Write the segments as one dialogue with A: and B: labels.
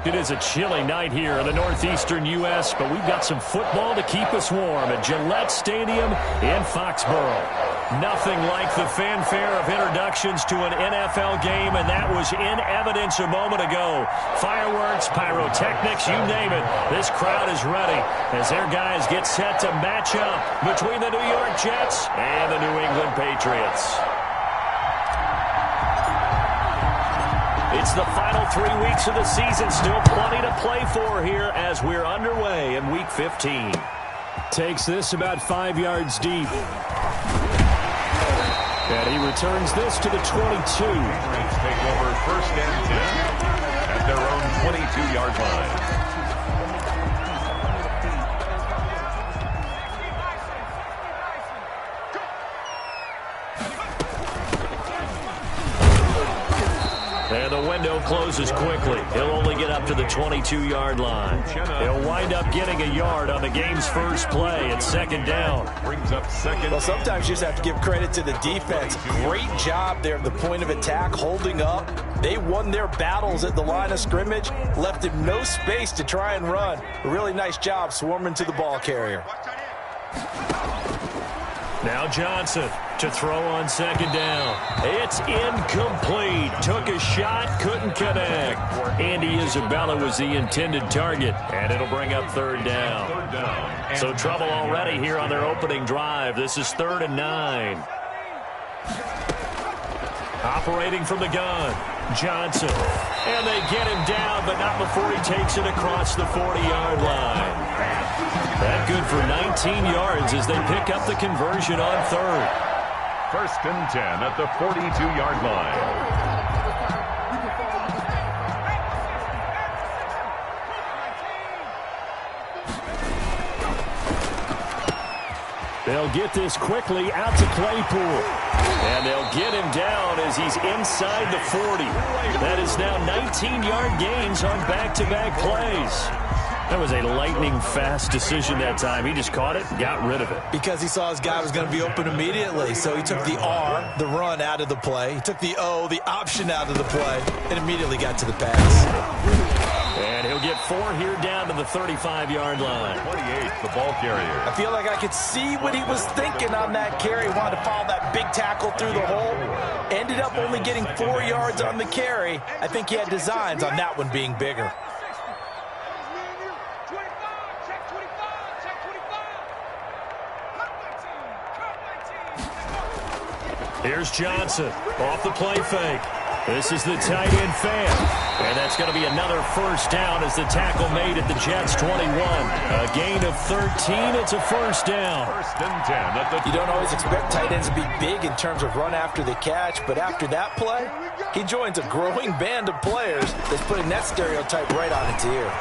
A: It is a chilly night here in the northeastern U.S., but we've got some football to keep us warm at Gillette Stadium in Foxborough. Nothing like the fanfare of introductions to an NFL game, and that was in evidence a moment ago. Fireworks, pyrotechnics, you name it. This crowd is ready as their guys get set to match up between the New York Jets and the New England Patriots. It's the final 3 weeks of the season. Still plenty to play for here as we're underway in Week 15.
B: Takes this about 5 yards deep. And he returns this to the 22.
C: Patriots take over 1st and 10 at their own 22-yard line.
A: And the window closes quickly. He'll only get up to the 22-yard line. He'll wind up getting a yard on the game's first play at 2nd down.
C: Brings up 2nd.
D: Well, sometimes you just have to give credit to the defense. Great job there at the point of attack, holding up. They won their battles at the line of scrimmage, left him no space to try and run. A really nice job swarming to the ball carrier.
A: Now Johnson to throw on 2nd down. It's incomplete. Took a shot, couldn't connect. Andy Isabella was the intended target, and it'll bring up 3rd down. So trouble already here on their opening drive. This is 3rd and 9. Operating from the gun, Johnson. And they get him down, but not before he takes it across the 40-yard line. That good for 19 yards as they pick up the conversion on 3rd.
C: 1st and 10 at the 42-yard line.
B: They'll get this quickly out to Claypool.
A: And they'll get him down as he's inside the 40. That is now 19-yard gains on back-to-back plays. That was a lightning-fast decision that time. He just caught it and got rid of it.
D: Because he saw his guy was going to be open immediately. So he took the R, the run, out of the play. He took the O, the option, out of the play, and immediately got to the pass.
A: And he'll get 4 here down to the 35-yard line.
C: 28, the ball carrier.
D: I feel like I could see what he was thinking on that carry. Wanted to follow that big tackle through the hole. Ended up only getting 4 yards on the carry. I think he had designs on that one being bigger.
A: Here's Johnson off the play fake. This is the tight end fan. And that's going to be another 1st down as the tackle made at the Jets' 21. A gain of 13. It's a 1st down.
C: 1st and 10.
D: You don't always expect tight ends to be big in terms of run after the catch, but after that play, he joins a growing band of players that's putting that stereotype right on its ear.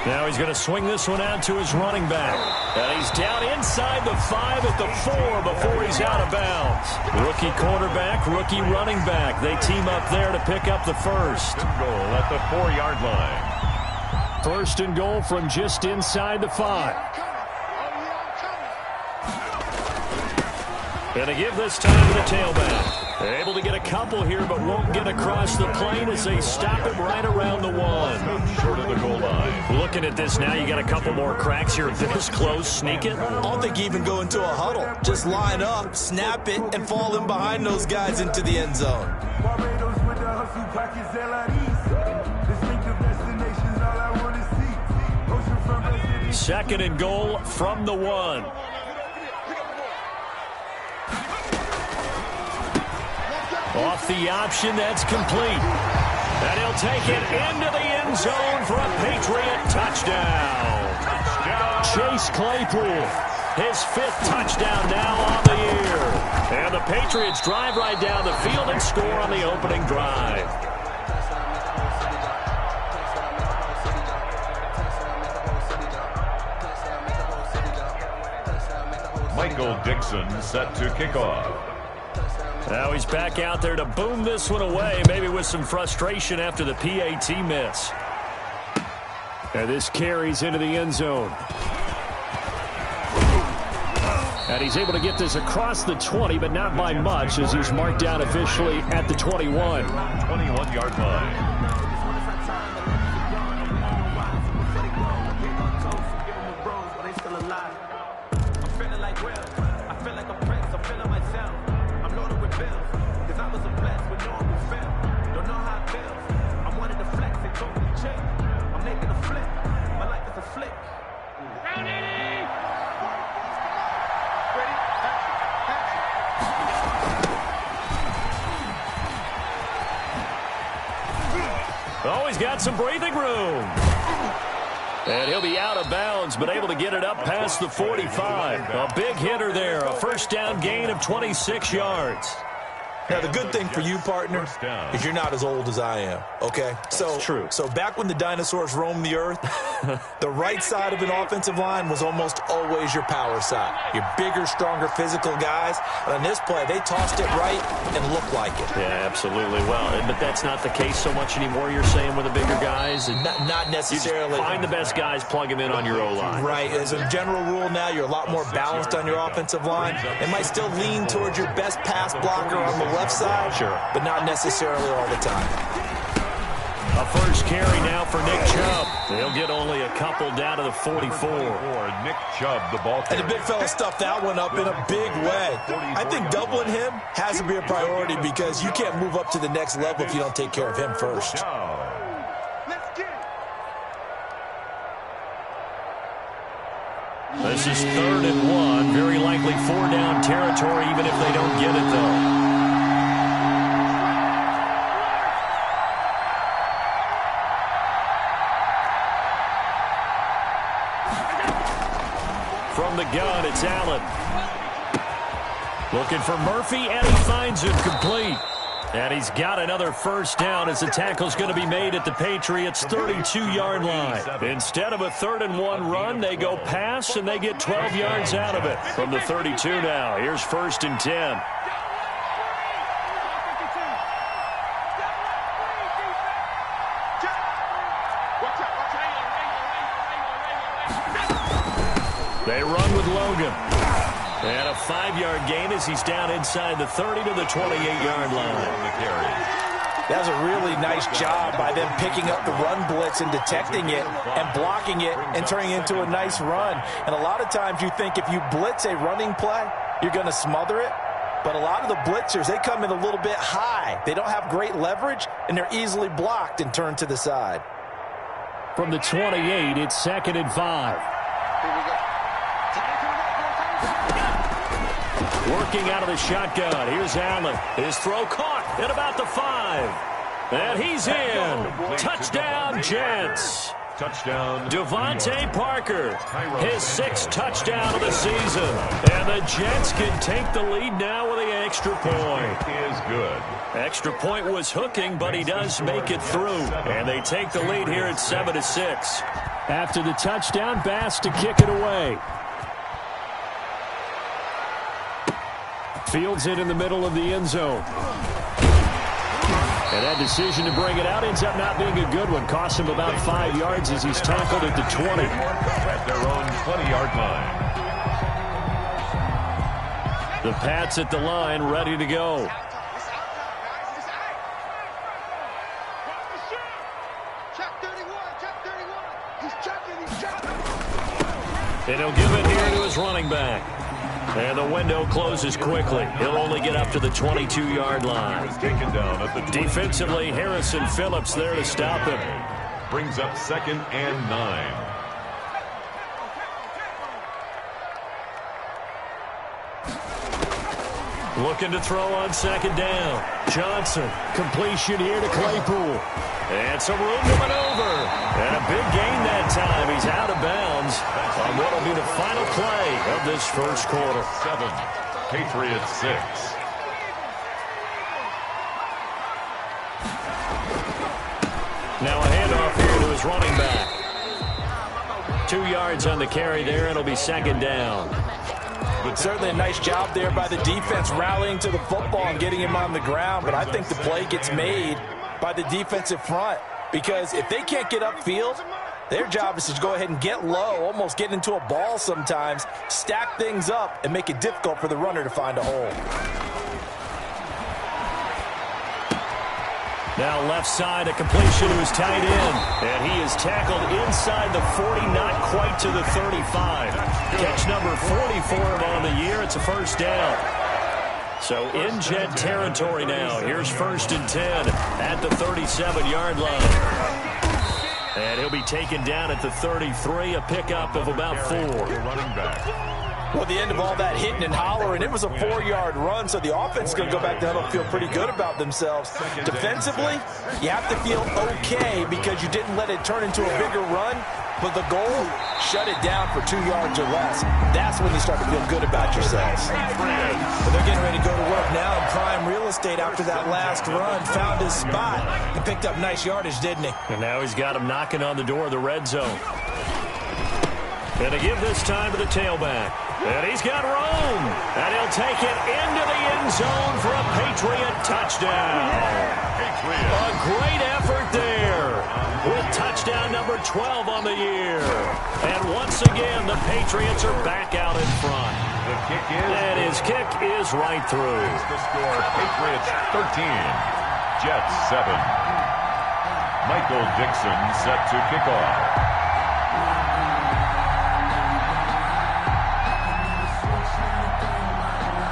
A: Now he's going to swing this one out to his running back. And he's down inside the 5 at the 4 before he's out of bounds. Rookie quarterback, rookie running back. They team up there to pick up the 1st.
C: Goal at the 4-yard line.
B: 1st and goal from just inside the 5.
A: And to give this time to the tailback. They're able to get a couple here, but won't get across the plane as they stop it right around the 1.
C: Short of the goal line.
A: Looking at this now, you got a couple more cracks here. This close, sneak it.
D: I don't think you even go into a huddle. Just line up, snap it, and fall in behind those guys into the end zone.
A: 2nd and goal from the 1. Off the option, that's complete. And he'll take it into the end zone for a Patriot touchdown. Chase Claypool, his 5th touchdown now on the year. And the Patriots drive right down the field and score on the opening drive.
C: Michael Dixon set to kick off.
A: Now he's back out there to boom this one away, maybe with some frustration after the PAT miss.
B: And this carries into the end zone. And he's able to get this across the 20, but not by much, as he's marked down officially at the 21.
C: 21-yard line.
A: Oh, he's got some breathing room. And he'll be out of bounds, but able to get it up past the 45. A big hitter there, a first down gain of 26 yards.
D: Now, the good thing for you, partner, is you're not as old as I am, okay?
A: That's true.
D: So back when the dinosaurs roamed the earth, the right side of an offensive line was almost always your power side. Your bigger, stronger, physical guys. And on this play, they tossed it right and looked like it.
A: Yeah, absolutely. Well, but that's not the case so much anymore, you're saying, with the bigger guys?
D: Not necessarily.
A: You just find the best guys, plug them in on your O-line.
D: Right. As a general rule now, you're a lot more balanced on your offensive line. It might still lean towards your best pass blocker on the left side,
A: sure,
D: but not necessarily all the time.
A: A first carry now for Nick Chubb. He'll get only a couple down to the 44.
C: Nick Chubb, the ball carrier.
D: And the big fella stuffed that one up in a big way. I think doubling him has to be a priority because you can't move up to the next level if you don't take care of him first.
A: This is 3rd and 1. Very likely 4-down territory, even if they don't get it, though. From the gun, it's Allen. Looking for Murphy, and he finds it complete. And he's got another first down as the tackle's going to be made at the Patriots' 32-yard line. Instead of a 3rd and 1 run, they go pass, and they get 12 yards out of it. From the 32 now, here's 1st and 10. They run with Logan. And a 5-yard gain as he's down inside the 30 to the 28-yard line.
D: That was a really nice job by them picking up the run blitz and detecting it and blocking it and turning it into a nice run. And a lot of times you think if you blitz a running play, you're going to smother it. But a lot of the blitzers, they come in a little bit high. They don't have great leverage, and they're easily blocked and turned to the side.
A: From the 28, it's 2nd and 5. Working out of the shotgun. Here's Allen. His throw caught at about the 5. And he's in. Touchdown, Jets.
C: Touchdown.
A: Devontae Parker, his 6th touchdown of the season. And the Jets can take the lead now with the extra point.
C: Is good.
A: Extra point was hooking, but he does make it through. And they take the lead here at 7-6. After the touchdown, Bass to kick it away. Fields it in the middle of the end zone. And that decision to bring it out ends up not being a good one. Cost him about 5 yards as he's tackled at the 20.
C: At their own 20-yard line.
A: The Pats at the line, ready to go. And he'll give it here to his running back. And the window closes quickly. He'll only get up to the 22-yard line.
C: Taken down at the
A: defensively, Harrison Phillips there to stop him.
C: Brings up 2nd and 9.
A: Looking to throw on 2nd down. Johnson, completion here to Claypool. And some room to maneuver. And a big gain that time. He's out of bounds on what will be the final play of this first quarter.
C: 7, Patriots 6.
A: Now a handoff here to his running back. 2 yards on the carry there. It'll be 2nd down.
D: But certainly a nice job there by the defense rallying to the football and getting him on the ground. But I think the play gets made by the defensive front because if they can't get upfield, their job is to go ahead and get low, almost get into a ball sometimes, stack things up, and make it difficult for the runner to find a hole.
A: Now left side, a completion to his tight end. And he is tackled inside the 40, not quite to the 35. Catch number 40 for him on the year. It's a first down. So in Jet territory now. Here's 1st and 10 at the 37-yard line. And he'll be taken down at the 33, a pickup of about 4.
C: Running back.
D: Well, the end of all that hitting and hollering, it was a 4-yard run, so the offense is going to go back to huddle and feel pretty good about themselves. Defensively, you have to feel okay because you didn't let it turn into a bigger run, but the goal, shut it down for 2 yards or less. That's when you start to feel good about yourselves. But they're getting ready to go to work now in prime real estate after that last run. Found his spot and picked up nice yardage, didn't he?
A: And now he's got him knocking on the door of the red zone. And to give this time to the tailback. And he's got room. And he'll take it into the end zone for a Patriot touchdown. A great effort there with touchdown number 12 on the year. And once again, the Patriots are back out in front.
C: The kick is.
A: And his kick is right through.
C: It's the score, Patriots 13, Jets 7. Michael Dixon set to kick off.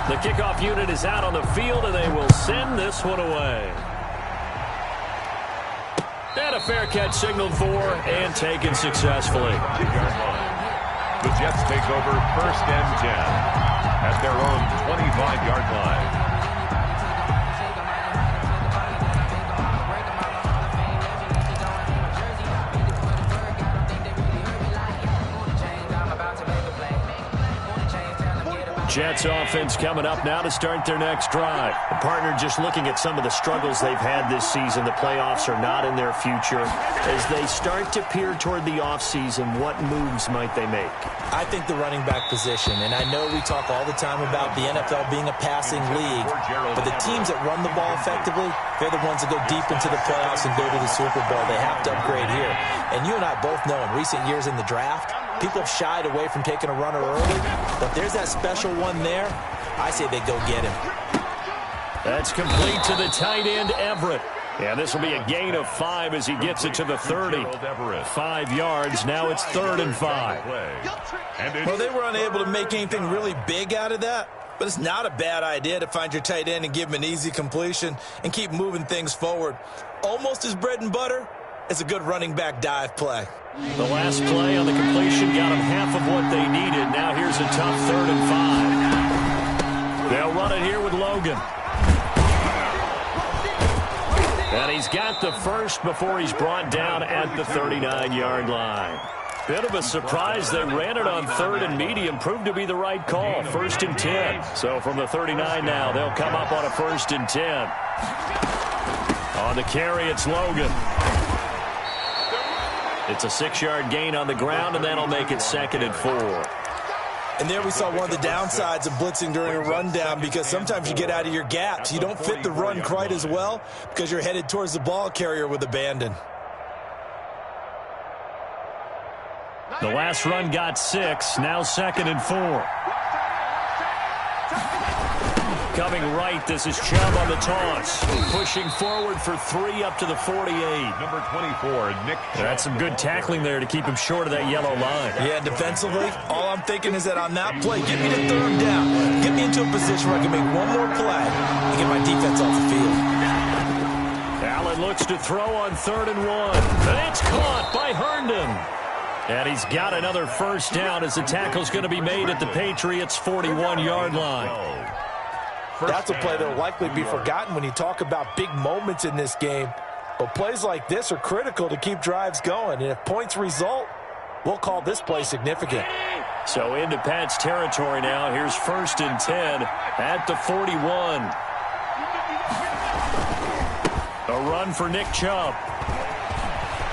A: The kickoff unit is out on the field, and they will send this one away. And a fair catch signaled for and taken successfully.
C: The Jets take over 1st and 10 at their own 25-yard line.
A: Jets offense coming up now to start their next drive. The partner just looking at some of the struggles they've had this season. The playoffs are not in their future. As they start to peer toward the offseason, what moves might they make?
D: I think the running back position, and I know we talk all the time about the NFL being a passing league, but the teams that run the ball effectively, they're the ones that go deep into the playoffs and go to the Super Bowl. They have to upgrade here. And you and I both know in recent years in the draft, people have shied away from taking a runner early, but there's that special one there. I say they go get him.
A: That's complete to the tight end, Everett. And this will be a gain of 5 as he gets it to the 30. 5 yards. Now it's 3rd and 5.
D: Well, they were unable to make anything really big out of that, but it's not a bad idea to find your tight end and give him an easy completion and keep moving things forward. Almost his bread and butter is a good running back dive play.
A: The last play on the completion got them half of what they needed. Now here's a tough 3rd and 5. They'll run it here with Logan. And he's got the first before he's brought down at the 39-yard line. Bit of a surprise. They ran it on 3rd and medium. Proved to be the right call. 1st and 10. So from the 39 now, they'll come up on a 1st and 10. On the carry, it's Logan. It's a 6-yard gain on the ground, and that'll make it 2nd and 4.
D: And there we saw one of the downsides of blitzing during a rundown, because sometimes you get out of your gaps. You don't fit the run quite as well because you're headed towards the ball carrier with abandon.
A: The last run got 6. Now 2nd and 4. Coming right, this is Chubb on the toss. Pushing forward for 3 up to the 48.
C: Number 24, Nick Chubb.
A: That's some good tackling there to keep him short of that yellow line.
D: Yeah, defensively, all I'm thinking is that on that play, get me to 3rd down. Get me into a position where I can make one more play and get my defense off the field.
A: Allen looks to throw on 3rd and 1. And it's caught by Herndon. And he's got another 1st down as the tackle's going to be made at the Patriots' 41-yard line.
D: That's a play that will likely be forgotten when you talk about big moments in this game. But plays like this are critical to keep drives going. And if points result, we'll call this play significant.
A: So into Pat's territory now. Here's 1st and 10 at the 41. A run for Nick Chubb.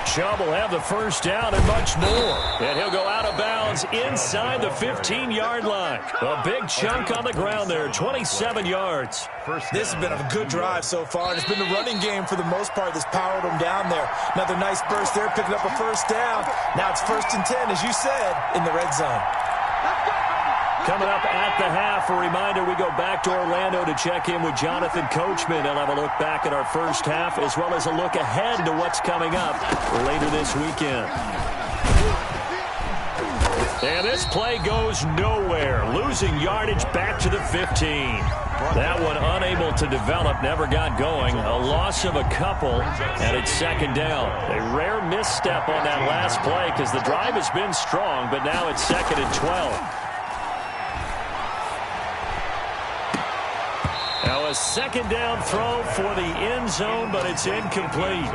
A: Chubb will have the 1st down and much more. And he'll go out of bounds inside the 15-yard line. A big chunk on the ground there, 27 yards.
D: This has been a good drive so far, and it's been the running game for the most part that's powered them down there. Another nice burst there, picking up a 1st down. Now it's 1st and 10, as you said, in the red zone.
A: Coming up at the half, a reminder, we go back to Orlando to check in with Jonathan Coachman. He'll have a look back at our first half, as well as a look ahead to what's coming up later this weekend. And this play goes nowhere. Losing yardage back to the 15. That one unable to develop, never got going. A loss of a couple, and it's 2nd down. A rare misstep on that last play because the drive has been strong, but now it's 2nd and 12. A second down throw for the end zone, but it's incomplete.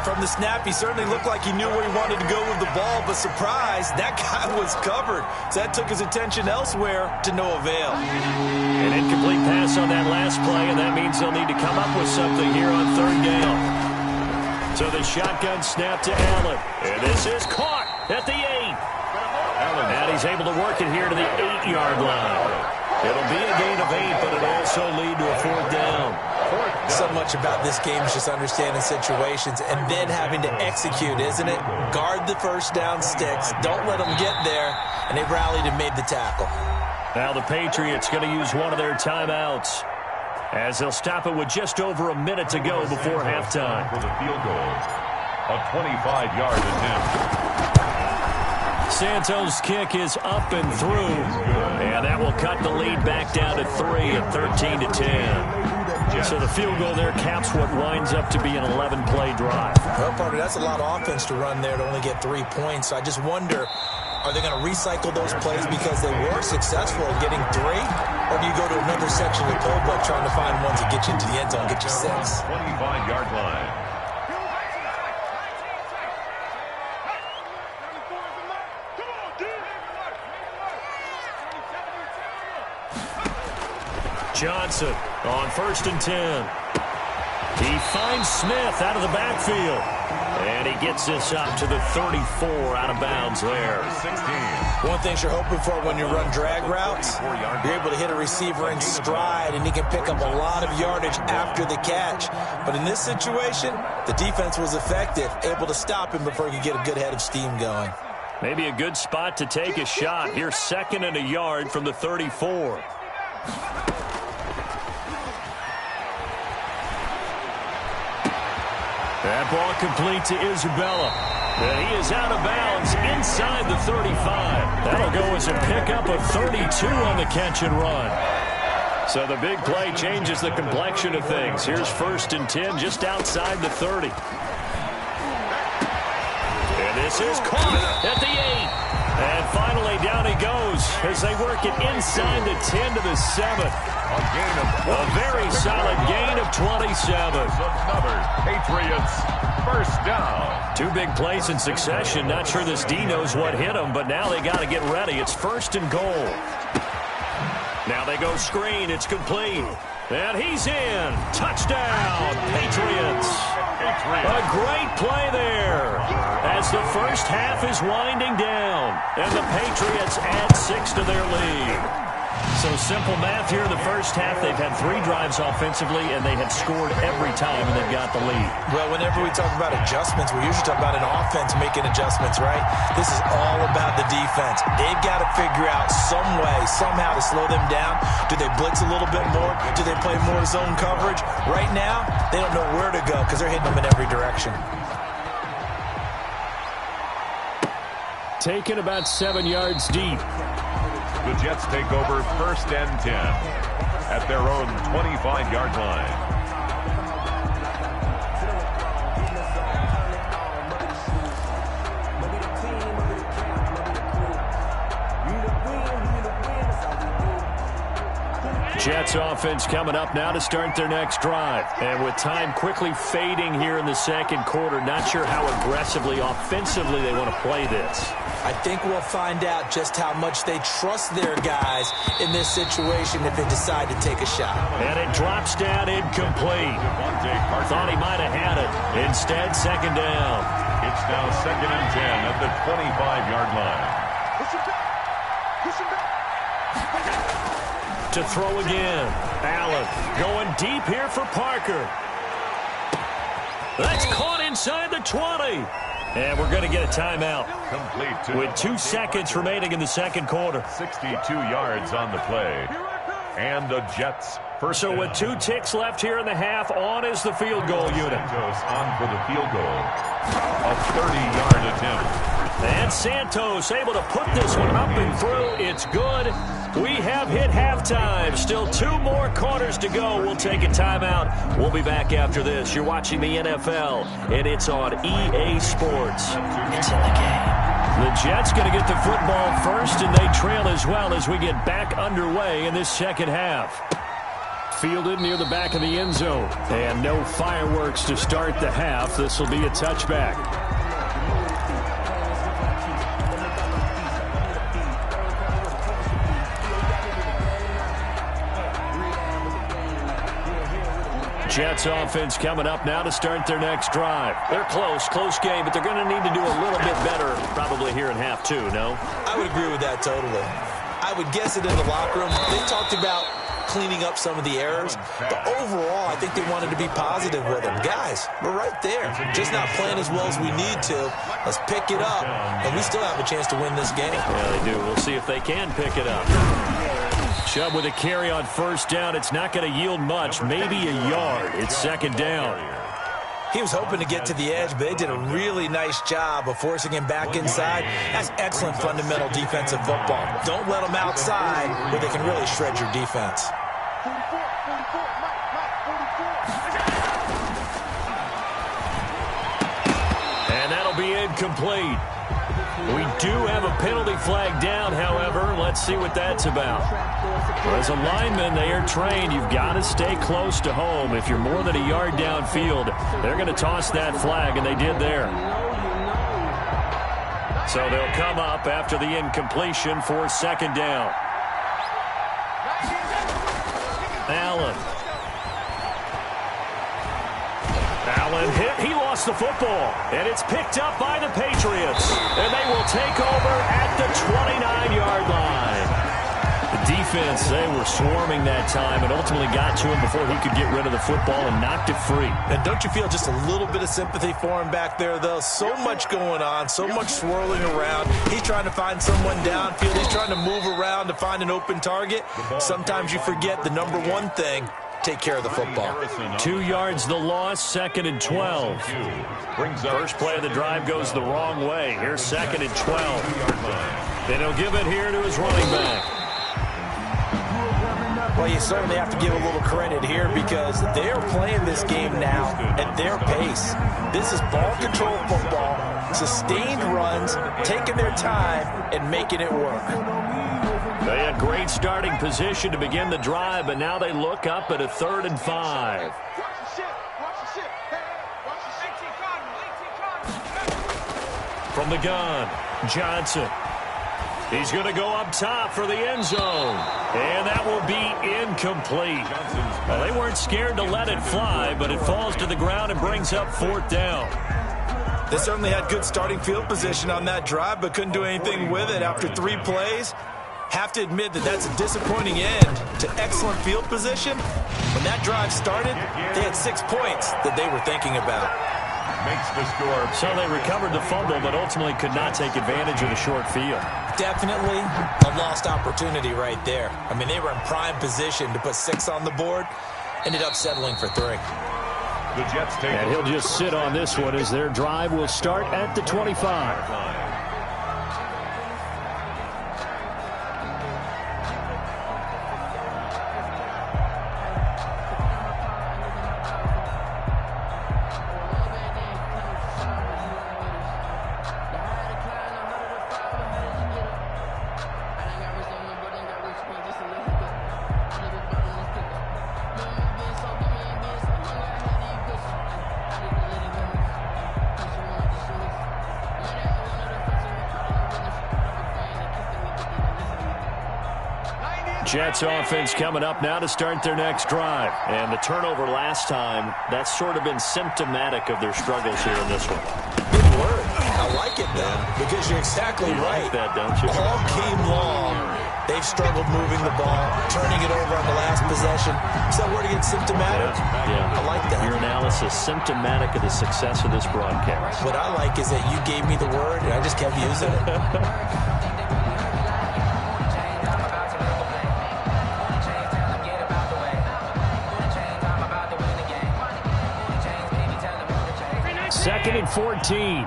D: From the snap, he certainly looked like he knew where he wanted to go with the ball, but surprise, that guy was covered. So that took his attention elsewhere to no avail.
A: An incomplete pass on that last play, and that means they'll need to come up with something here on third down. So the shotgun snap to Allen. And this is caught at the 8. And he's able to work it here to the 8-yard line. It'll be a gain of 8, but it'll also lead to a fourth down.
D: So much about this game is just understanding situations and then having to execute, isn't it? Guard the first down sticks. Don't let them get there. And they rallied and made the tackle.
A: Now the Patriots going to use one of their timeouts as they'll stop it with just over a minute to go before halftime.
C: For the field goal, a 25-yard attempt.
A: Santos' kick is up and through, and that will cut the lead back down to 3 at 13-10. So the field goal there caps what winds up to be an 11-play drive.
D: Well, partner, that's a lot of offense to run there to only get 3 points. So I just wonder, are they going to recycle those plays because they were successful in getting 3? Or do you go to another section of the playbook trying to find ones that get you into the end zone, get you 6?
C: 25-yard line.
A: Johnson on 1st and 10. He finds Smith out of the backfield. And he gets this up to the 34 out of bounds there.
C: 16.
D: One thing you're hoping for when you run drag routes, you're able to hit a receiver in stride, and he can pick up a lot of yardage after the catch. But in this situation, the defense was effective, able to stop him before he could get a good head of steam going.
A: Maybe a good spot to take a shot. Here's 2nd and a yard from the 34. That ball complete to Isabella. And he is out of bounds inside the 35. That'll go as a pickup of 32 on the catch and run. So the big play changes the complexion of things. Here's 1st and 10 just outside the 30. And this is caught at the 8. And finally down he goes as they work it inside the 10 to the 7. A very solid gain of 27.
C: Another Patriots first down.
A: 2 big plays in succession. Not sure this D knows what hit him, but now they got to get ready. It's 1st and goal. Now they go screen. It's complete. And he's in. Touchdown, Patriots. A great play there as the first half is winding down. And the Patriots add 6 to their lead. So simple math here in the first half. They've had 3 drives offensively, and they have scored every time, and they've got the lead.
D: Well, whenever we talk about adjustments, we usually talk about an offense making adjustments, right? This is all about the defense. They've got to figure out some way, somehow to slow them down. Do they blitz a little bit more? Do they play more zone coverage? Right now, they don't know where to go because they're hitting them in every direction.
A: Taken about 7 yards deep.
C: The Jets take over 1st and 10 at their own 25-yard line.
A: Jets offense coming up now to start their next drive. And with time quickly fading here in the second quarter, not sure how aggressively, offensively they want to play this.
D: I think we'll find out just how much they trust their guys in this situation if they decide to take a shot.
A: And it drops down incomplete. Thought he might have had it. Instead, 2nd down.
C: It's now 2nd and 10 at the 25-yard line.
A: To throw again. Allen going deep here for Parker. That's caught inside the 20. And we're going to get a timeout.
C: Complete
A: with 2 seconds remaining in the second quarter.
C: 62 yards on the play. And the Jets first
A: So
C: down.
A: with 2 ticks left here in the half, on is the field goal unit.
C: Santos on for the field goal. A 30-yard attempt.
A: And Santos able to put this one up and through. It's good. We have hit halftime. Still 2 more quarters to go. We'll take a timeout. We'll be back after this. You're watching the NFL, and it's on EA Sports. It's in the game. The Jets going to get the football first, and they trail as well as we get back underway in this second half.
B: fielded near the back of the end zone. And no fireworks to start the half. This will be a touchback. Jets offense coming up now to start their next drive.
A: They're close game, but they're going to need to do a little bit better probably here in half two, no?
D: I would agree with that totally. I would guess it in the locker room. They talked about cleaning up some of the errors, but overall, I think they wanted to be positive with them. Guys, we're right there. Just not playing as well as we need to. Let's pick it up, and we still have a chance to win this game.
A: Yeah, they do. We'll see if they can pick it up.
B: Chubb with a carry on first down. It's not going to yield much, maybe a yard. It's second down.
D: He was hoping to get to the edge, but they did a really nice job of forcing him back inside. That's excellent fundamental defensive football. Don't let them outside where they can really shred your defense.
B: And that'll be incomplete. We do have a penalty flag down, however. Let's see what that's about. As a lineman, they are trained. You've got to stay close to home. If you're more than a yard downfield, they're going to toss that flag, and they did there. So they'll come up after the incompletion for second down. Allen hit. He lost the football. And it's picked up by the Patriots. And they will take over at the 29-yard line. The defense, they were swarming that time and ultimately got to him before he could get rid of the football and knocked it free.
D: And don't you feel just a little bit of sympathy for him back there, though? So much going on, so much swirling around. He's trying to find someone downfield. He's trying to move around to find an open target. Sometimes you forget the number one thing. Take care of the football.
B: 2 yards the loss, second and 12. First play of the drive goes the wrong way. Here's second and 12. Then he'll give it here to his running back.
D: Well, you certainly have to give a little credit here because they're playing this game now at their pace. This is ball control football, sustained runs, taking their time and making it work.
B: They had great starting position to begin the drive, but now they look up at a 3rd and 5. From the gun, Johnson. He's going to go up top for the end zone. And that will be incomplete. Well, they weren't scared to let it fly, but it falls to the ground and brings up 4th down.
D: They certainly had good starting field position on that drive, but couldn't do anything with it after 3 plays. Have to admit that that's a disappointing end to excellent field position. When that drive started, they had 6 points that they were thinking about.
C: Makes the score.
B: So they recovered the fumble, but ultimately could not take advantage of the short field.
D: Definitely a lost opportunity right there. I mean, they were in prime position to put 6 on the board. Ended up settling for 3.
C: The Jets take
B: and he'll just sit on this one as their drive will start at the 25. Jets offense coming up now to start their next drive. And the turnover last time, that's sort of been symptomatic of their struggles here in this one.
D: Good word. I like it, though, because you're exactly right.
B: Like that, don't you?
D: All game long, they've struggled moving the ball, turning it over on the last possession. Is that word again, symptomatic?
B: Yeah.
D: I like that.
B: Your analysis, symptomatic of the success of this broadcast.
D: What I like is that you gave me the word, and I just kept using it.
B: Second and 14.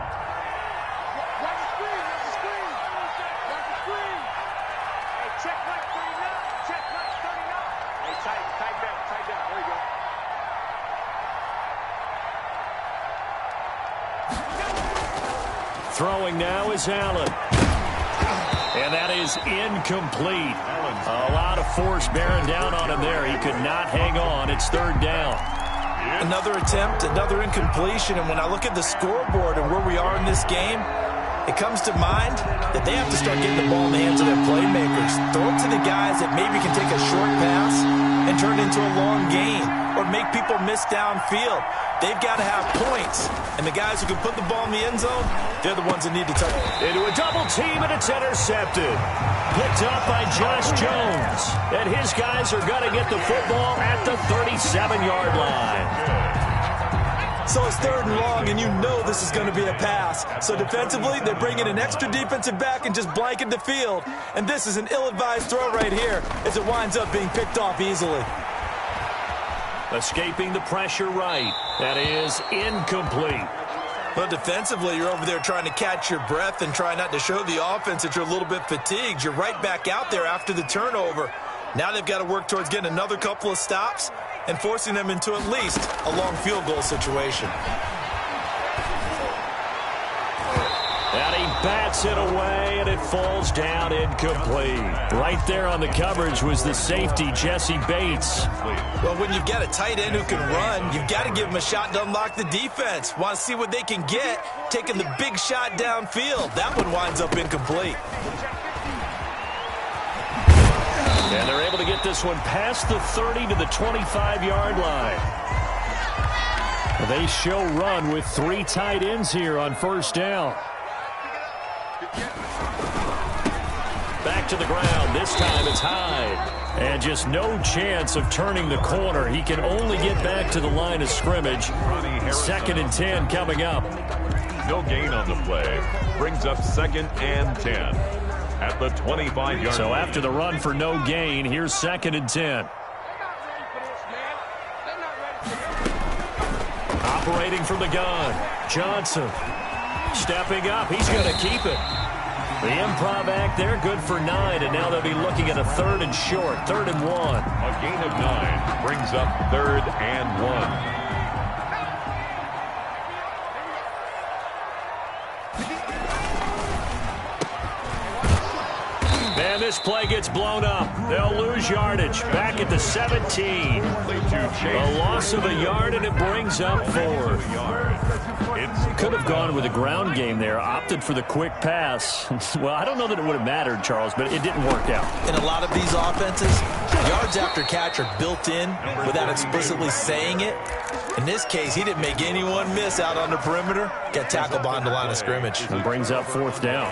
B: Throwing now is Allen.
A: And that is incomplete. A lot of force bearing down on him there. He could not hang on. It's third down.
D: Another attempt, another incompletion. And when I look at the scoreboard and where we are in this game, it comes to mind that they have to start getting the ball in the hands of their playmakers. Throw it to the guys that maybe can take a short pass and turn it into a long gain or make people miss downfield. They've got to have points. And the guys who can put the ball in the end zone, they're the ones that need to touch it.
A: Into a double team, and it's intercepted. Picked up by Josh Jones. And his guys are going to get the football at the 37-yard line.
D: So it's third and long, and you know this is going to be a pass. So defensively, they bring in an extra defensive back and just blanket the field. And this is an ill-advised throw right here as it winds up being picked off easily.
A: Escaping the pressure right. That is incomplete.
D: But defensively, you're over there trying to catch your breath and try not to show the offense that you're a little bit fatigued. You're right back out there after the turnover. Now they've got to work towards getting another couple of stops and forcing them into at least a long field goal situation.
A: And he bats it away, and it falls down incomplete. Right there on the coverage was the safety, Jesse Bates.
D: Well, when you've got a tight end who can run, you've got to give him a shot to unlock the defense. Want to see what they can get, taking the big shot downfield. That one winds up incomplete.
A: And they're able to get this one past the 30 to the 25-yard line. They show run with 3 tight ends here on first down. Back to the ground. This time it's Hyde. And just no chance of turning the corner. He can only get back to the line of scrimmage. 2nd and 10 coming up.
C: No gain on the play. Brings up 2nd and 10 at the 25-yard line.
A: So after the run for no gain, here's 2nd and 10. Operating from the gun. Johnson stepping up. He's going to keep it. The improv act there, good for 9, and now they'll be looking at a 3rd and short, 3rd and 1.
C: A gain of 9 brings up 3rd and 1.
A: And this play gets blown up. They'll lose yardage. Back at the 17. A loss of a yard, and it brings up 4. Could have gone with a ground game there. Opted for the quick pass. Well, I don't know that it would have mattered, Charles, but it didn't work out.
D: In a lot of these offenses, yards after catch are built in without explicitly saying it. In this case, he didn't make anyone miss out on the perimeter. Got tackled behind the line of scrimmage.
A: And brings up 4th down.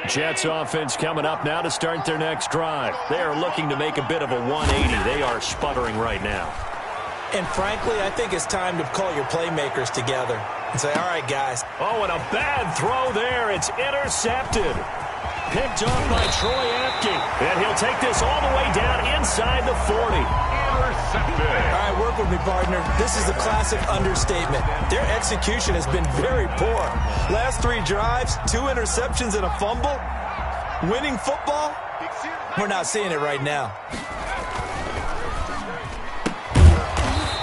A: Jets offense coming up now to start their next drive. They are looking to make a bit of a 180. They are sputtering right now.
D: And frankly, I think it's time to call your playmakers together and say, all right, guys.
A: Oh, and a bad throw there. It's intercepted. Picked off by Troy Apke. And he'll take this all the way down inside the 40.
C: Intercepted.
D: All right, work with me, partner. This is the classic understatement. Their execution has been very poor. Last 3 drives, 2 interceptions and a fumble. Winning football? We're not seeing it right now.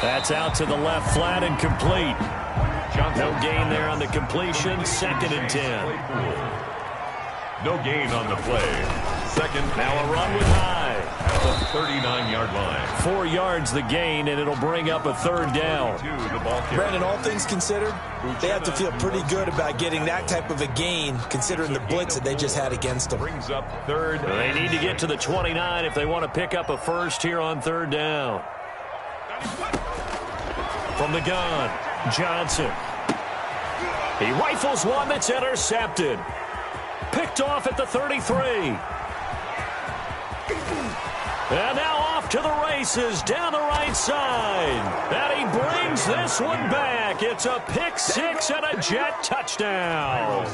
A: That's out to the left flat and complete. No gain there on the completion. 2nd and 10.
C: No gain on the play. 2nd.
A: Now a run with Hyde.
C: At the 39-yard line.
A: 4 yards the gain, and it'll bring up a 3rd down.
D: Brandon, all things considered, they have to feel pretty good about getting that type of a gain, considering the blitz that they just had against them.
C: Brings up 3rd.
A: They need to get to the 29 if they want to pick up a first here on 3rd down. From the gun, Johnson. He rifles one that's intercepted. Picked off at the 33. And now off to the races down the right side. And he brings this one back. It's a pick 6 and a Jet touchdown.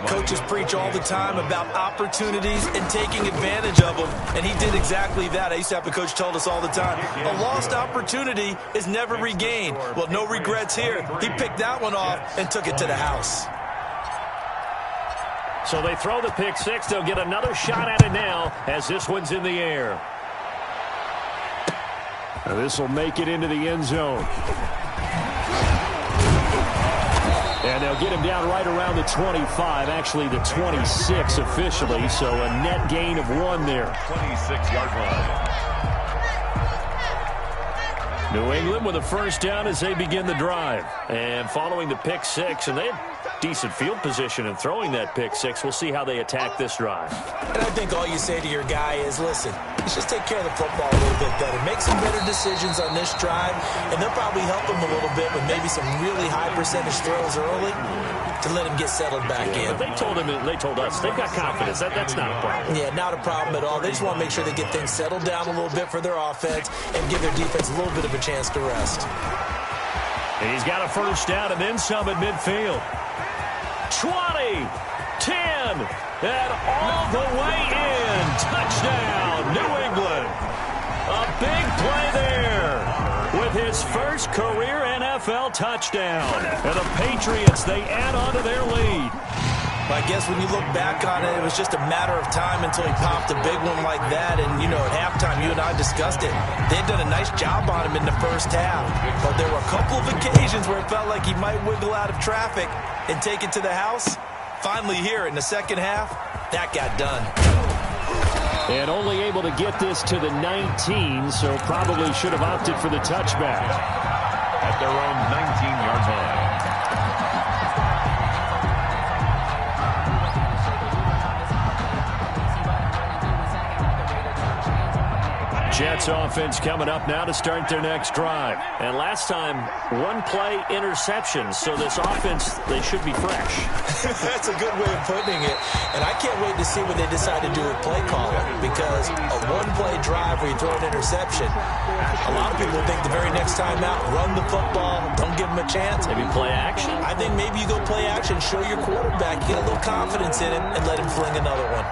D: Coaches preach all the time about opportunities and taking advantage of them, and he did exactly that. I used to have a coach told us all the time, a lost opportunity is never regained. Well, no regrets here. He picked that one off and took it to the house.
A: So they throw the pick 6. They'll get another shot at it now as this one's in the air. This will make it into the end zone. And they'll get him down right around the 25, actually the 26 officially, so a net gain of 1 there.
C: 26-yard line.
A: New England with a first down as they begin the drive. And following the pick 6, and they had decent field position in throwing that pick 6. We'll see how they attack this drive.
D: And I think all you say to your guy is, listen, let's just take care of the football a little bit better. Make some better decisions on this drive, and they'll probably help him a little bit with maybe some really high percentage throws early to let him get settled back in.
A: But they told us they've got confidence. That's not a problem.
D: Yeah, not a problem at all. They just want to make sure they get things settled down a little bit for their offense and give their defense a little bit of a chance to rest.
A: And he's got a first down and then some at midfield. 20, 10, and all the way in. Touchdown, New England. A big play there with his first career NFL touchdown. And the Patriots, they add on to their lead.
D: I guess when you look back on it, it was just a matter of time until he popped a big one like that. And, you know, at halftime, you and I discussed it. They'd done a nice job on him in the first half. But there were a couple of occasions where it felt like he might wiggle out of traffic and take it to the house. Finally here in the second half, that got done.
A: And only able to get this to the 19, so probably should have opted for the touchback.
C: At their own 19-yard line.
A: Jets offense coming up now to start their next drive. And last time, 1-play interception. So this offense, they should be fresh.
D: That's a good way of putting it. And I can't wait to see what they decide to do with play calling. Because a 1-play drive where you throw an interception, a lot of people think the very next time out, run the football, don't give them a chance.
A: Maybe play action?
D: I think maybe you go play action, show your quarterback, get a little confidence in it, and let him fling another one.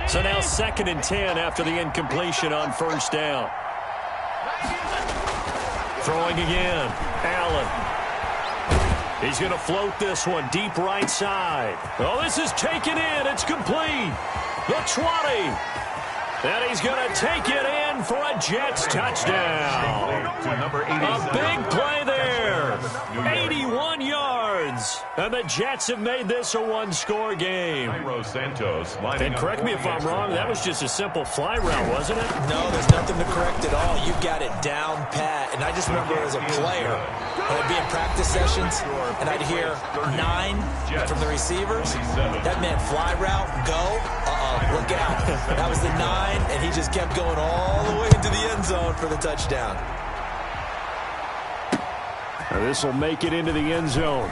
A: So now 2nd and 10 after the incompletion on first down. Throwing again. Allen. He's going to float this one deep right side. Oh, this is taken in. It's complete. The 20. And he's going to take it in for a Jets touchdown. A big play there. 81 yards. And the Jets have made this a one-score game. And correct me if I'm wrong, that was just a simple fly route, wasn't it?
D: No, there's nothing to correct at all. You've got it down pat. And I just remember as a player, when I'd be in practice sessions, and I'd hear 9 from the receivers. That meant fly route, go. Look out. That was the 9, and he just kept going all the way into the end zone for the touchdown.
A: This will make it into the end zone.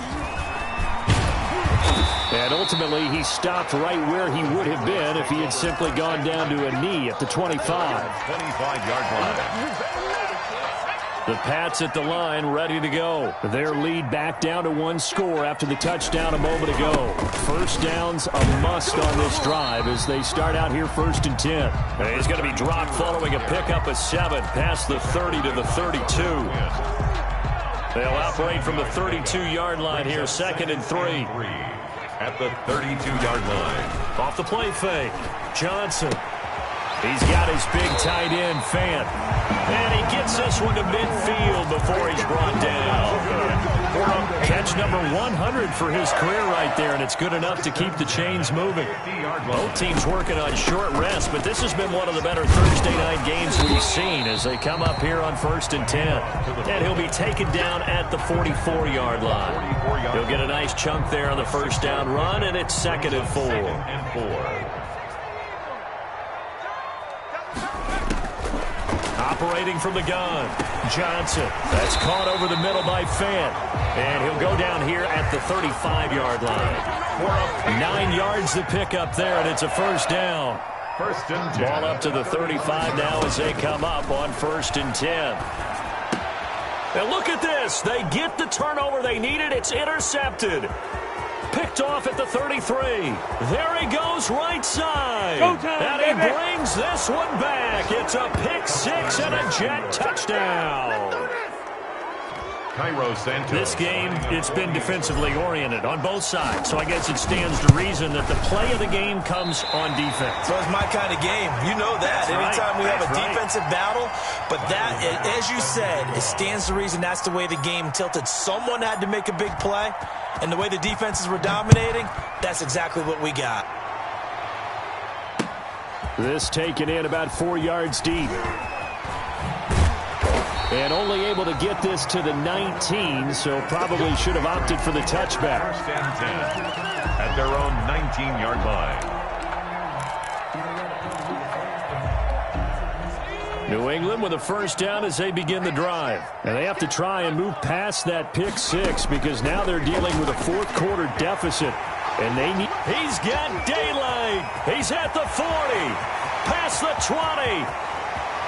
A: And ultimately, he stopped right where he would have been if he had simply gone down to a knee at the 25.
C: 25-yard line.
A: The Pats at the line, ready to go. Their lead back down to 1 score after the touchdown a moment ago. First down's a must on this drive as they start out here 1st and 10. And he's going to be dropped following a pickup of 7 past the 30 to the 32. They'll operate from the 32-yard line here, 2nd and 3.
C: At the 32-yard line.
A: Off the play fake. Johnson. He's got his big tight end, Fant. And he gets this one to midfield before he's brought down. Catch number 100 for his career right there, and it's good enough to keep the chains moving. Both teams working on short rest, but this has been one of the better Thursday night games we've seen as they come up here on 1st and 10. And he'll be taken down at the 44-yard line. He'll get a nice chunk there on the first down run, and it's 2nd and 4. Operating from the gun, Johnson. That's caught over the middle by Fant. And he'll go down here at the 35-yard line. 9 yards to pick up there, and it's a first down.
C: First and 10.
A: Ball up to the 35 now as they come up on 1st and 10. And look at this. They get the turnover they needed. It's intercepted. Picked off at the 33. There he goes right side. And he brings this one back. It's a pick 6 and a Jet touchdown. This game, it's been defensively oriented on both sides, so I guess it stands to reason that the play of the game comes on defense.
D: So it's my kind of game. You know that. Anytime we have a defensive battle, but that, as you said, it stands to reason that's the way the game tilted. Someone had to make a big play, and the way the defenses were dominating, that's exactly what we got.
A: This taken in about 4 yards deep. And only able to get this to the 19, so probably should have opted for the touchback.
C: First and 10 at their own 19-yard line.
A: New England with a first down as they begin the drive. And they have to try and move past that pick six because now they're dealing with a fourth-quarter deficit. And they need... He's got daylight. He's at the 40. Past the 20.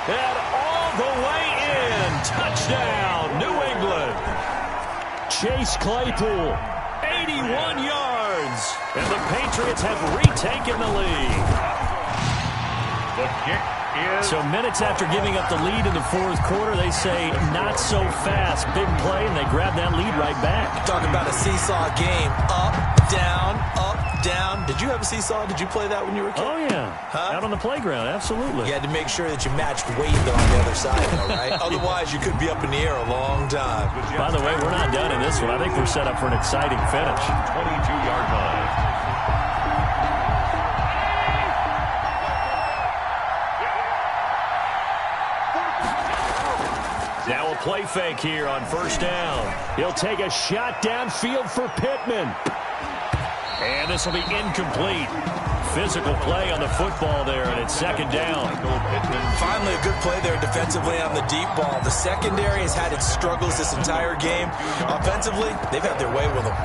A: And all the way in. Touchdown, New England. Chase Claypool, 81 yards. And the Patriots have retaken the lead.
C: The kick is...
A: So minutes after giving up the lead in the fourth quarter, they say not so fast. Big play, and they grab that lead right back.
D: Talking about a seesaw game. Up, down, up, down. Did you have a seesaw? Did you play that when you were a kid?
A: Oh, yeah. Out on the playground, absolutely.
D: You had to make sure that you matched weight on the other side, though, right? Otherwise, you could be up in the air a long time.
A: By the way, we're not done in this one. I think we're set up for an exciting finish.
C: 22-yard line.
A: Now a play fake here on first down. He'll take a shot downfield for Pittman. And this will be incomplete. Physical play on the football there, and it's second down.
D: Finally, a good play there defensively on the deep ball. The secondary has had its struggles this entire game. Offensively, they've had their way with them.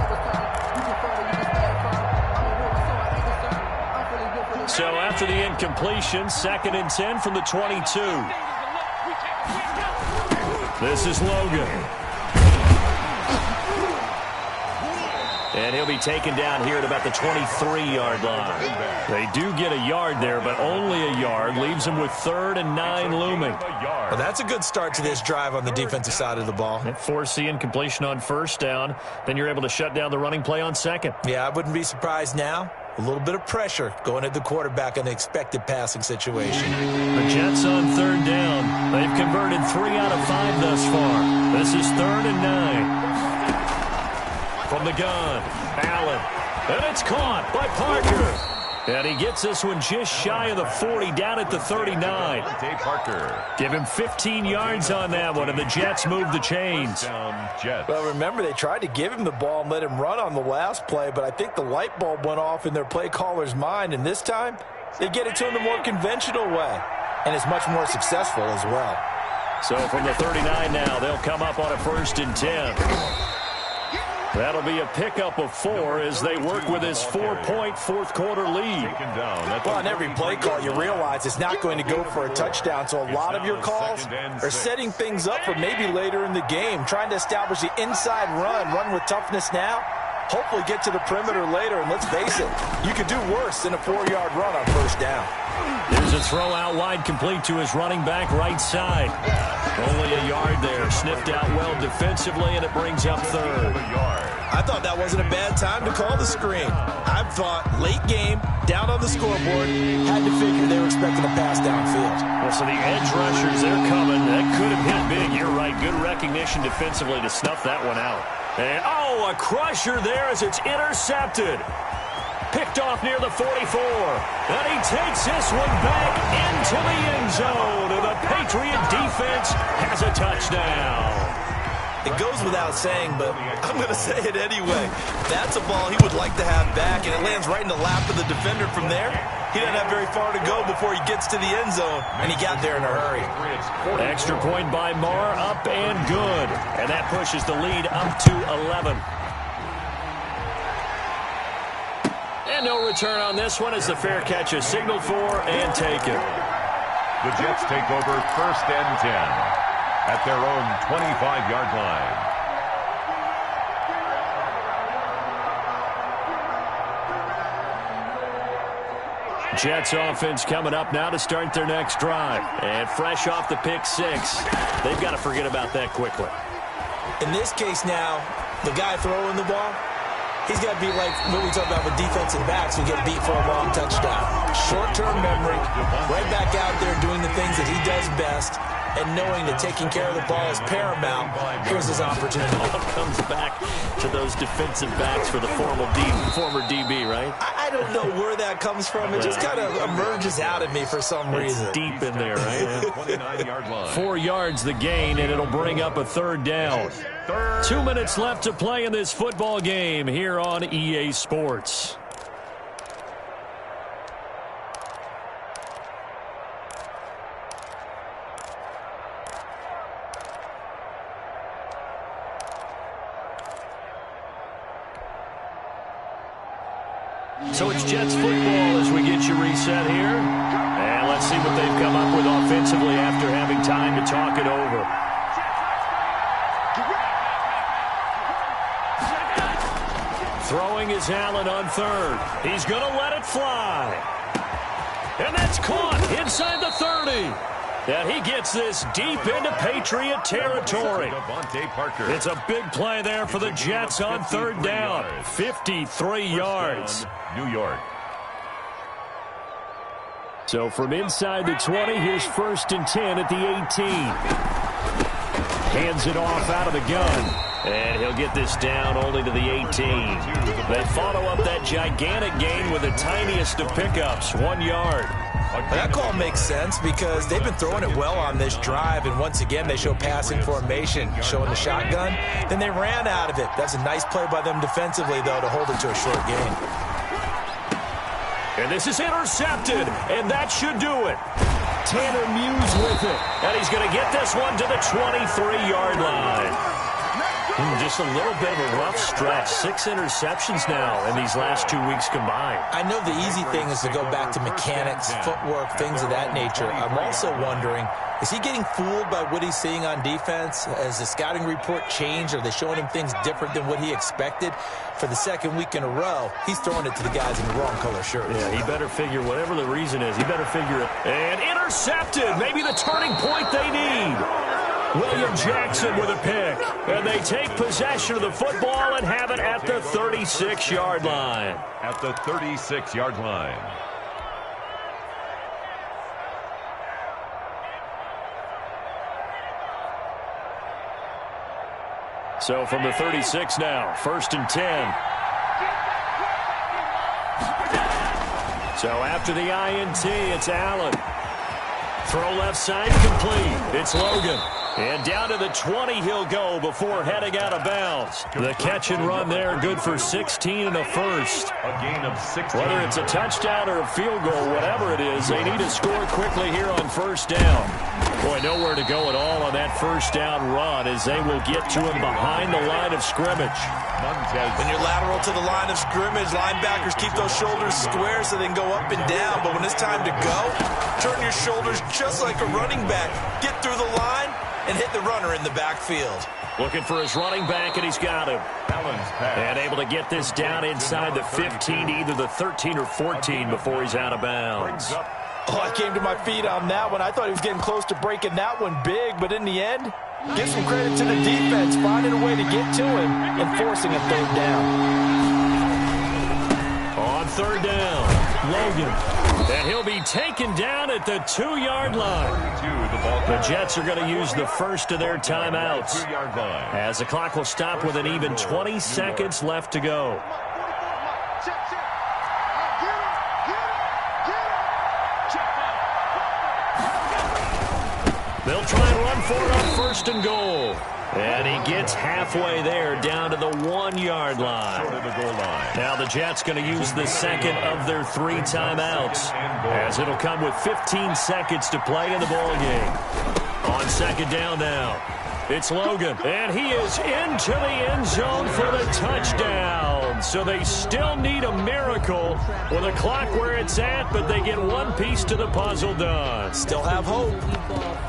A: So after the incompletion, second and 10 from the 22. This is Logan. And he'll be taken down here at about the 23-yard line. They do get a yard there, but only a yard. Leaves them with 3rd and 9 looming.
D: Well, that's a good start to this drive on the defensive side of the ball.
A: Force the incompletion on first down. Then you're able to shut down the running play on second.
D: Yeah, I wouldn't be surprised now. A little bit of pressure going at the quarterback in the expected passing situation.
A: The Jets on 3rd down. They've converted 3 out of 5 thus far. This is 3rd and 9. From the gun, Allen. And it's caught by Parker. And he gets this one just shy of the 40, down at the 39.
C: Parker.
A: Give him 15 yards on that one, and the Jets move the chains.
D: Well, remember, they tried to give him the ball and let him run on the last play, but I think the light bulb went off in their play caller's mind, and this time they get it to him the more conventional way, and it's much more successful as well.
A: So from the 39 now, they'll come up on a 1st and 10. That'll be a pickup of 4 as they work with his 4-point fourth-quarter lead.
D: Well, on every play call, you realize it's not going to go for a touchdown, so a lot of your calls are setting things up for maybe later in the game, trying to establish the inside run with toughness now, hopefully get to the perimeter later, and let's face it, you could do worse than a 4-yard run on first down.
A: There's a throw out wide complete to his running back right side. Only a yard there, sniffed out well defensively, and it brings up 3rd.
D: I thought that wasn't a bad time to call the screen. I thought late game, down on the scoreboard, had to figure they were expecting a pass downfield.
A: Well, so the edge rushers, they're coming. That could have hit big. You're right. Good recognition defensively to snuff that one out. And, a crusher there as it's intercepted. Picked off near the 44. And he takes this one back into the end zone. And the Patriot defense has a touchdown.
D: It goes without saying, but I'm going to say it anyway. That's a ball he would like to have back, and it lands right in the lap of the defender from there. He doesn't have very far to go before he gets to the end zone, and he got there in a hurry.
A: Extra point by Marr, up and good. And that pushes the lead up to 11. And no return on this one as the fair catch is signaled for and taken.
C: The Jets take over 1st and 10 at their own 25-yard line.
A: Jets offense coming up now to start their next drive. And fresh off the pick 6, they've got to forget about that quickly.
D: In this case now, the guy throwing the ball, he's got to be like what we talk about with defensive backs who get beat for a long touchdown. Short-term memory, right back out there doing the things that he does best, and knowing that taking care of the ball is paramount. Here's his opportunity.
A: All comes back to those defensive backs for the former DB, right?
D: I don't know where that comes from. It just kind of emerges out at me for some reason.
A: It's deep in there, right?
C: 29-yard line.
A: 4 yards the gain, and it'll bring up a third down. 2 minutes left to play in this football game here on EA Sports. So it's Jets football as we get you reset here. And let's see what they've come up with offensively after having time to talk it over. Throwing is Allen on third. He's going to let it fly. And that's caught inside the 30. And he gets this deep into Patriot territory. It's a big play there for the Jets on third down. 53 yards.
C: New York.
A: So from inside the 20, here's 1st and 10 at the 18. Hands it off out of the gun. And he'll get this down only to the 18. They follow up that gigantic gain with the tiniest of pickups, 1 yard.
D: That call makes sense because they've been throwing it well on this drive, and once again they show passing formation, showing the shotgun. Then they ran out of it. That's a nice play by them defensively, though, to hold it to a short gain.
A: And this is intercepted, and that should do it. Tanner Muse with it, and he's going to get this one to the 23-yard line. Just a little bit of a rough stretch. 6 interceptions now in these last 2 weeks combined.
D: I know the easy thing is to go back to mechanics, footwork, things of that nature. I'm also wondering, is he getting fooled by what he's seeing on defense? Has the scouting report changed? Are they showing him things different than what he expected? For the second week in a row, he's throwing it to the guys in the wrong color shirts.
A: Yeah, he better figure, whatever the reason is, he better figure it. And intercepted, maybe the turning point they need. William Jackson with a pick. And they take possession of the football and have it at the 36-yard line.
C: At the 36-yard line.
A: So from the 36 now, 1st and 10. So after the INT, it's Allen. Throw left side complete. It's Logan. And down to the 20 he'll go before heading out of bounds. The catch and run there, good for 16 and a first.
C: A gain of 16.
A: Whether it's a touchdown or a field goal, whatever it is, they need to score quickly here on first down. Boy, nowhere to go at all on that first down run as they will get to him behind the line of scrimmage.
D: When you're lateral to the line of scrimmage, linebackers keep those shoulders square so they can go up and down. But when it's time to go, turn your shoulders just like a running back. Get through the line and hit the runner in the backfield.
A: Looking for his running back, and he's got him. And able to get this down inside the 15, either the 13 or 14 before he's out of bounds.
D: Oh, I came to my feet on that one. I thought he was getting close to breaking that one big, but in the end, give some credit to the defense, finding a way to get to him and forcing a third down.
A: On third down, Logan. And he'll be taken down at the 2-yard line. The Jets are going to use the first of their timeouts as the clock will stop with an even 20 seconds left to go. They'll try and run for it on 1st and goal. And he gets halfway there down to the 1-yard line. Now the Jets going to use the second of their 3 timeouts as it'll come with 15 seconds to play in the ballgame. On second down now, it's Logan. And he is into the end zone for the touchdown. So they still need a miracle with a clock where it's at, but they get one piece to the puzzle done.
D: Still have hope.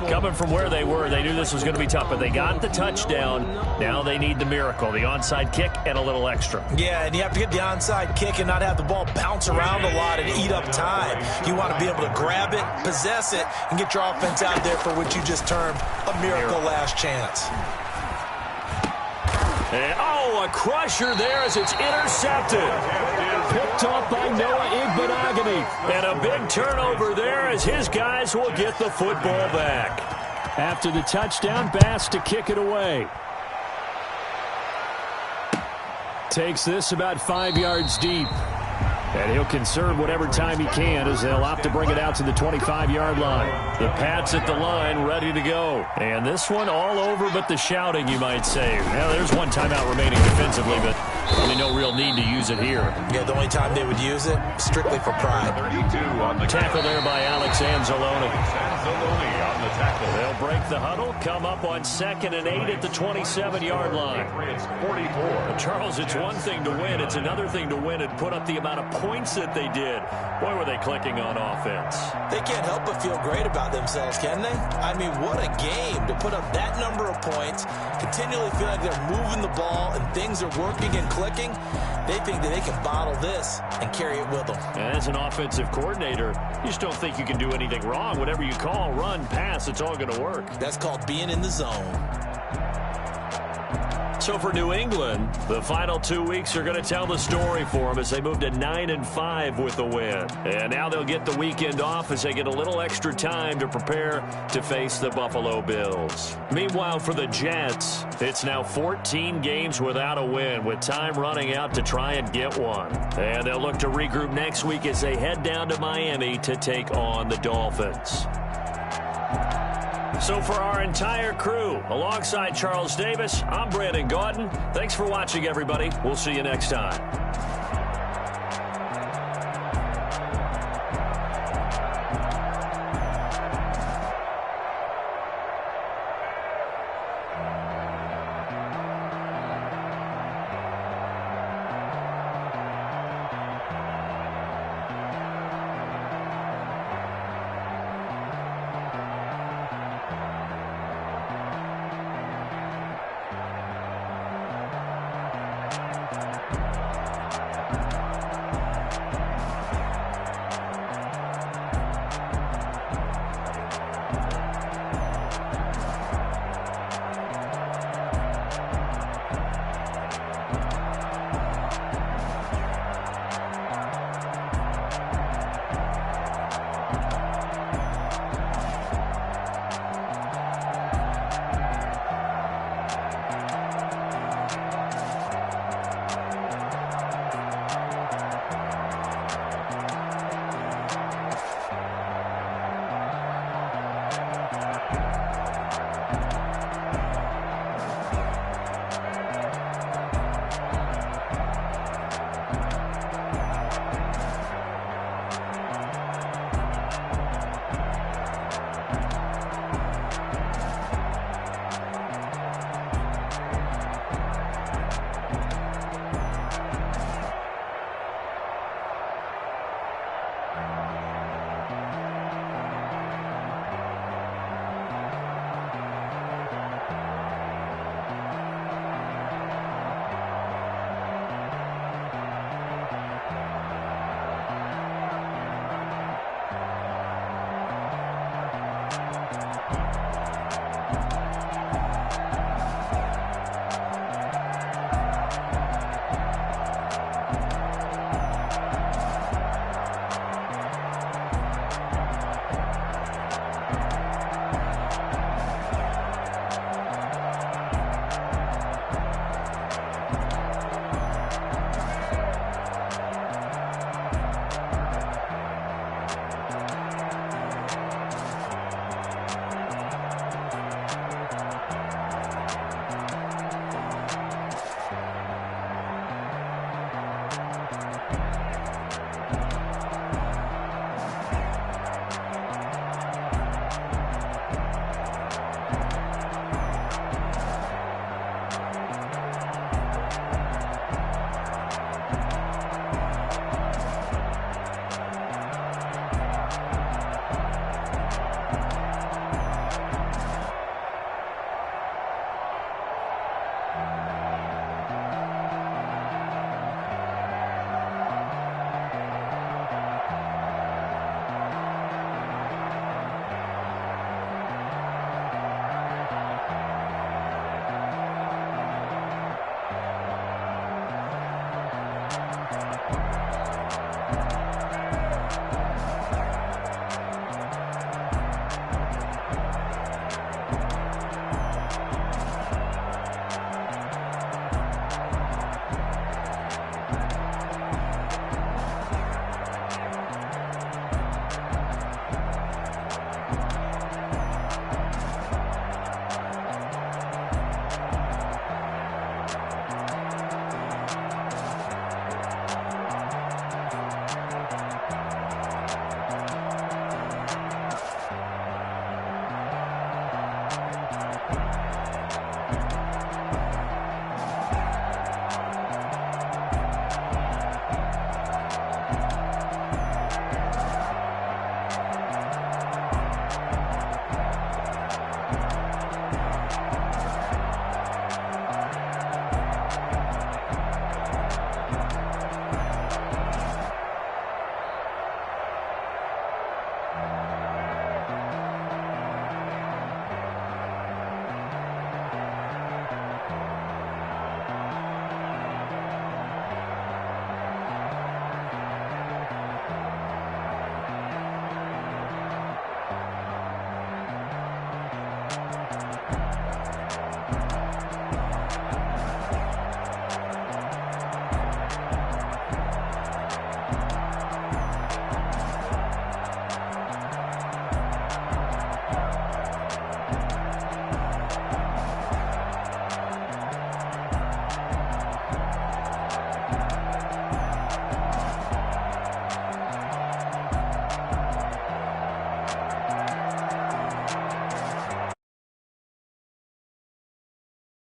A: Coming from where they were, they knew this was going to be tough, but they got the touchdown. Now they need the miracle, the onside kick and a little extra.
D: Yeah, and you have to get the onside kick and not have the ball bounce around a lot and eat up time. You want to be able to grab it, possess it, and get your offense out there for what you just termed a miracle last chance.
A: And, oh, a crusher there as it's intercepted. Picked off by Noah Igbenogany. And a big turnover there as his guys will get the football back. After the touchdown, Bass to kick it away. Takes this about 5 yards deep. And he'll conserve whatever time he can as they'll opt to bring it out to the 25-yard line. The Pats at the line ready to go. And this one all over but the shouting, you might say. Well, there's one timeout remaining defensively, but probably no real need to use it here.
D: Yeah, the only time they would use it, strictly for pride.
C: 32 on the
A: tackle there by Alex Anzalone.
C: Anzalone on the tackle.
A: They'll break the huddle, come up on 2nd and 8 at the 27-yard line.
C: Patriots 44.
A: Charles, it's one thing to win. It's another thing to win and put up the amount of points that they did. Boy, were they clicking on offense.
D: They can't help but feel great about themselves, can they? I mean, what a game to put up that number of points, continually feel like they're moving the ball and things are working and clicking. They think that they can bottle this and carry it with them.
A: And as an offensive coordinator, you just don't think you can do anything wrong. Whatever you call, run, pass, it's all going to work.
D: That's called being in the zone.
A: So for New England, the final 2 weeks are going to tell the story for them as they move to 9-5 with the win. And now they'll get the weekend off as they get a little extra time to prepare to face the Buffalo Bills. Meanwhile, for the Jets, it's now 14 games without a win, with time running out to try and get one. And they'll look to regroup next week as they head down to Miami to take on the Dolphins. So for our entire crew, alongside Charles Davis, I'm Brandon Gaudin. Thanks for watching, everybody. We'll see you next time.